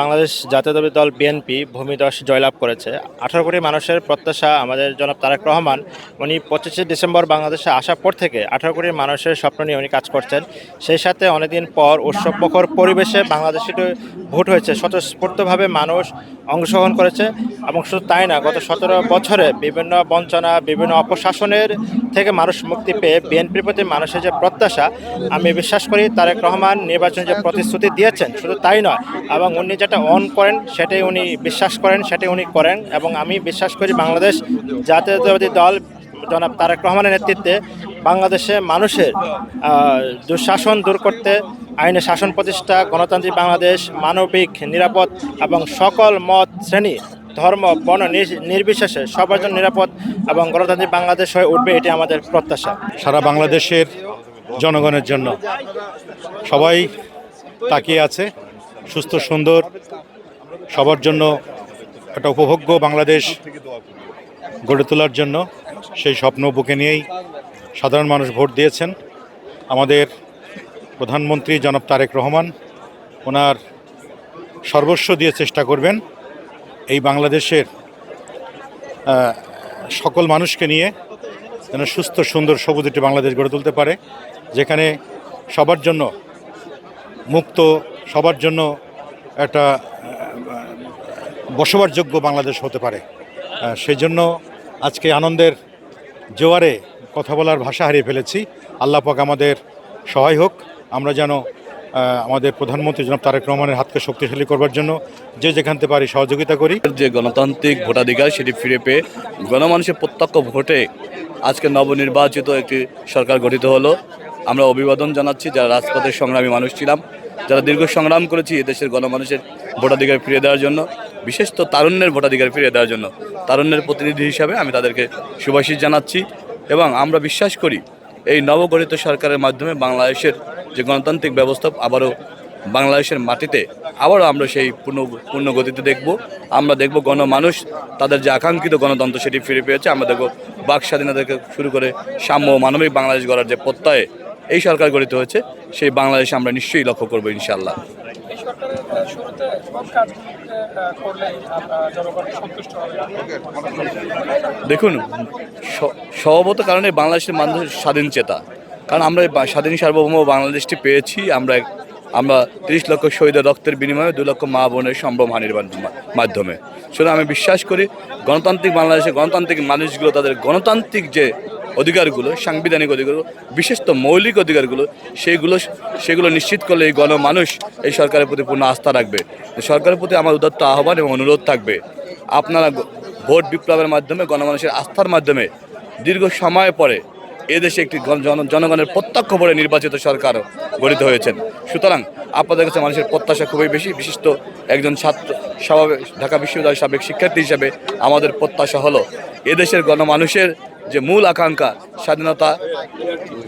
বাংলাদেশ জাতীয়তাবাদী দল বিএনপি ভূমিধস জয়লাভ করেছে। 18 কোটি মানুষের প্রত্যাশা আমাদের জনাব তারেক রহমান উনি 25শে ডিসেম্বর বাংলাদেশে আসার পর থেকে 18 কোটি মানুষের স্বপ্ন নিয়ে উনি কাজ করছেন। সেই সাথে অনেকদিন পর উৎসবমুখর পরিবেশে বাংলাদেশে ভোট হয়েছে, স্বতঃস্ফূর্তভাবে মানুষ অংশগ্রহণ করেছে। এবং শুধু তাই না, গত 17 বছরে বিভিন্ন বঞ্চনা, বিভিন্ন অপশাসনের থেকে মানুষ মুক্তি পেয়ে বিএনপির প্রতি মানুষের যে প্রত্যাশা, আমি বিশ্বাস করি তারেক রহমান নির্বাচনে যে প্রতিশ্রুতি দিয়েছেন শুধু তাই নয়, এবং উনি যেটা অন করেন সেটাই উনি বিশ্বাস করেন, সেটাই উনি করেন। এবং আমি বিশ্বাস করি বাংলাদেশ জাতীয়তাবাদী দল জনাব তারেক রহমানের নেতৃত্বে বাংলাদেশে মানুষের দুঃশাসন দূর করতে, আইনের শাসন প্রতিষ্ঠা, গণতান্ত্রিক বাংলাদেশ, মানবিক, নিরাপদ এবং সকল মত, শ্রেণী, ধর্ম, বর্ণ নির্বিশেষে সবার জন্য নিরাপদ এবং গণতান্ত্রিক বাংলাদেশ হয়ে উঠবে, এটি আমাদের প্রত্যাশা। সারা বাংলাদেশের জনগণের জন্য সবাই তাকিয়ে আছে সুস্থ সুন্দর সবার জন্য একটা উপভোগ্য বাংলাদেশ গড়ে তোলার জন্য। সেই স্বপ্ন বুকে নিয়েই সাধারণ মানুষ ভোট দিয়েছেন। আমাদের প্রধানমন্ত্রী জনাব তারেক রহমান ওনার সর্বস্ব দিয়ে চেষ্টা করবেন এই বাংলাদেশের সকল মানুষকে নিয়ে যেন সুস্থ সুন্দর সবুজ একটি বাংলাদেশ গড়ে তুলতে পারে, যেখানে সবার জন্য মুক্ত, সবার জন্য একটা বসবাসযোগ্য বাংলাদেশ হতে পারে। সেই জন্য আজকে আনন্দের জোয়ারে কথা বলার ভাষা হারিয়ে ফেলেছি। আল্লাহ পাক আমাদের সহায় হোক, আমরা যেন আমাদের প্রধানমন্ত্রী জনাব তারেক রহমানের হাতকে শক্তিশালী করবার জন্য যে যেখানতে পারি সহযোগিতা করি। যে গণতান্ত্রিক ভোটাধিকার সেটি ফিরে পেয়ে গণমানুষের প্রত্যক্ষ ভোটে আজকে নবনির্বাচিত একটি সরকার গঠিত হলো। আমরা অভিবাদন জানাচ্ছি যারা রাজপথের সংগ্রামী মানুষ ছিলাম, যারা দীর্ঘ সংগ্রাম করেছি এদেশের গণমানুষের ভোটাধিকার ফিরিয়ে দেওয়ার জন্য, বিশেষত তারুণ্যের ভোটাধিকার ফিরিয়ে দেওয়ার জন্য। তারুণ্যের প্রতিনিধি হিসাবে আমি তাদেরকে শুভাশিস জানাচ্ছি এবং আমরা বিশ্বাস করি এই নবগঠিত সরকারের মাধ্যমে বাংলাদেশের যে গণতান্ত্রিক ব্যবস্থা আবারও বাংলাদেশের মাটিতে আবারও আমরা সেই পূর্ণ গতিতে দেখব। আমরা দেখব গণমানুষ তাদের যে আকাঙ্ক্ষিত গণতন্ত্র সেটি ফিরে পেয়েছে। আমরা দেখব বাক স্বাধীনতা থেকে শুরু করে সাম্য মানবিক বাংলাদেশ গড়ার যে প্রত্যয়ে এই সরকার গঠিত হয়েছে, সেই বাংলাদেশ আমরা নিশ্চয়ই লক্ষ্য করবো ইনশাআল্লাহ। দেখুন, স্বভাবত কারণে বাংলাদেশের মানুষ স্বাধীন চেতা, কারণ আমরা স্বাধীন সার্বভৌম বাংলাদেশটি পেয়েছি। আমরা 30 লক্ষ শহীদের রক্তের বিনিময়ে 2 লক্ষ মা বোনের সম্ভ্রমহানির মাধ্যমে। সুতরাং আমি বিশ্বাস করি গণতান্ত্রিক বাংলাদেশে গণতান্ত্রিক মানুষগুলো তাদের গণতান্ত্রিক যে অধিকারগুলো, সাংবিধানিক অধিকারগুলো, বিশেষত মৌলিক অধিকারগুলো, সেগুলো নিশ্চিত করলে এই গণমানুষ এই সরকারের প্রতি পূর্ণ আস্থা রাখবে। সরকারের প্রতি আমার উদাত্ত আহ্বান এবং অনুরোধ থাকবে, আপনারা ভোট বিপ্লবের মাধ্যমে গণমানুষের আস্থার মাধ্যমে দীর্ঘ সময় পরে এদেশে একটি জনগণের প্রত্যক্ষ ভোটে নির্বাচিত সরকার গঠিত হয়েছেন। সুতরাং আপনাদের কাছে মানুষের প্রত্যাশা খুবই বেশি। বিশিষ্ট একজন ছাত্র, ঢাকা বিশ্ববিদ্যালয়ের সাবেক শিক্ষার্থী হিসাবে আমাদের প্রত্যাশা হলো এদেশের গণমানুষের যে মূল আকাঙ্ক্ষা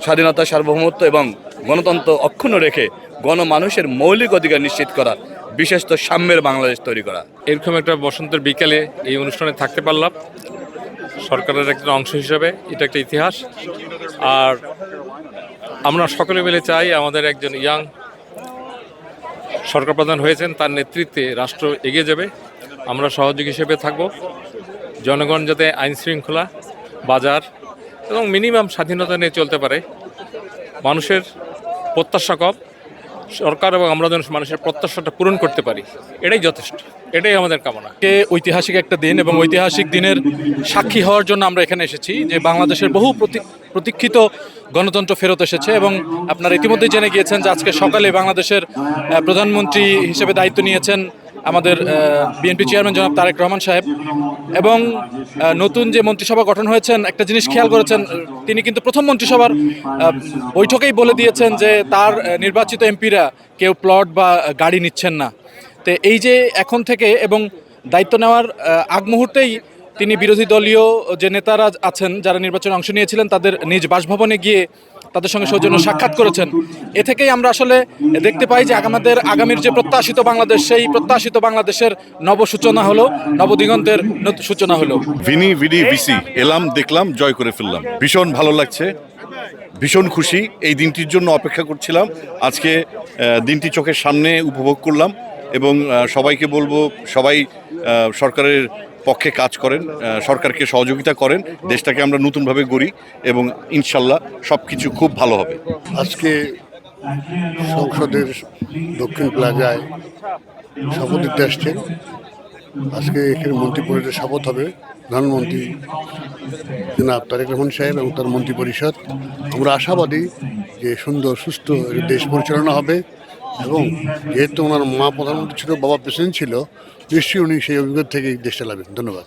স্বাধীনতা, সার্বভৌমত্ব এবং গণতন্ত্র অক্ষুণ্ণ রেখে গণমানুষের মৌলিক অধিকার নিশ্চিত করা, বিশেষত সাম্যের বাংলাদেশ তৈরি করা। এরকম একটা বসন্তের বিকেলে এই অনুষ্ঠানে থাকতে পারলাম সরকারের একটা অংশ হিসেবে, এটা একটা ইতিহাস। আর আমরা সকলে মিলে চাই আমাদের একজন ইয়াং সরকার প্রধান হয়েছেন, তার নেতৃত্বে রাষ্ট্র এগিয়ে যাবে। আমরা সহযোগী হিসেবে থাকব। জনগণ যাতে আইন শৃঙ্খলা, বাজার এবং মিনিমাম স্বাধীনতা নিয়ে চলতে পারে। মানুষের প্রত্যাশা কম, সরকার এবং আমরা যেন মানুষের প্রত্যাশাটা পূরণ করতে পারি, এটাই যথেষ্ট, এটাই আমাদের কামনা। ঐতিহাসিক একটা দিন এবং ঐতিহাসিক দিনের সাক্ষী হওয়ার জন্য আমরা এখানে এসেছি, যে বাংলাদেশের বহু প্রতীক্ষিত গণতন্ত্র ফেরত এসেছে। এবং আপনারা ইতিমধ্যেই জেনে গিয়েছেন যে আজকে সকালে বাংলাদেশের প্রধানমন্ত্রী হিসেবে দায়িত্ব নিয়েছেন আমাদের বিএনপি চেয়ারম্যান জনাব তারেক রহমান সাহেব। এবং নতুন যে মন্ত্রিসভা গঠন হয়েছেন, একটা জিনিস খেয়াল করেছেন, তিনি কিন্তু প্রথম মন্ত্রিসভার বৈঠকেই বলে দিয়েছেন যে তার নির্বাচিত এমপিরা কেউ প্লট বা গাড়ি নিচ্ছেন না। তো এই যে এখন থেকে এবং দায়িত্ব নেওয়ার আগ মুহূর্তেই তিনি বিরোধী দলীয় যে নেতারা আছেন যারা নির্বাচনে অংশ নিয়েছিলেন তাদের নিজ বাসভবনে গিয়ে তাদের সঙ্গে সৌজন্য সাক্ষাৎ করেছেন। এ থেকেই আমরা আসলে দেখতে পাই যে আগামীর যে প্রত্যাশিত বাংলাদেশ, সেই প্রত্যাশিত বাংলাদেশের নবসূচনা হলো, নবদিগন্তের সূচনা হলো। ভিসি এলাম, দেখলাম, জয় করে ফেললাম। ভীষণ ভালো লাগছে, ভীষণ খুশি। এই দিনটির জন্য অপেক্ষা করছিলাম। আজকে দিনটি চোখের সামনে উপভোগ করলাম। এবং সবাইকে বলবো সবাই সরকারের পক্ষে কাজ করেন, সরকারকে সহযোগিতা করেন, দেশটাকে আমরা নতুনভাবে গড়ি এবং ইনশাল্লাহ সব কিছু খুব ভালো হবে। আজকে সংসদের দক্ষিণ প্লাজায় শপথ দিতে আসছেন। আজকে এখানে মন্ত্রী পরিষদের শপথ হবে, প্রধানমন্ত্রী জনাব তারেক রহমান সাহেব এবং তার মন্ত্রী পরিষদ। আমরা আশাবাদী যে সুন্দর সুস্থ দেশ পরিচালনা হবে এবং যেহেতু ওনার মা প্রধানমন্ত্রী ছিল, বাবা প্রেসিডেন্ট ছিল, নিশ্চয়ই উনি সেই অভিজ্ঞতা থেকেই দেশ চালাবেন। ধন্যবাদ।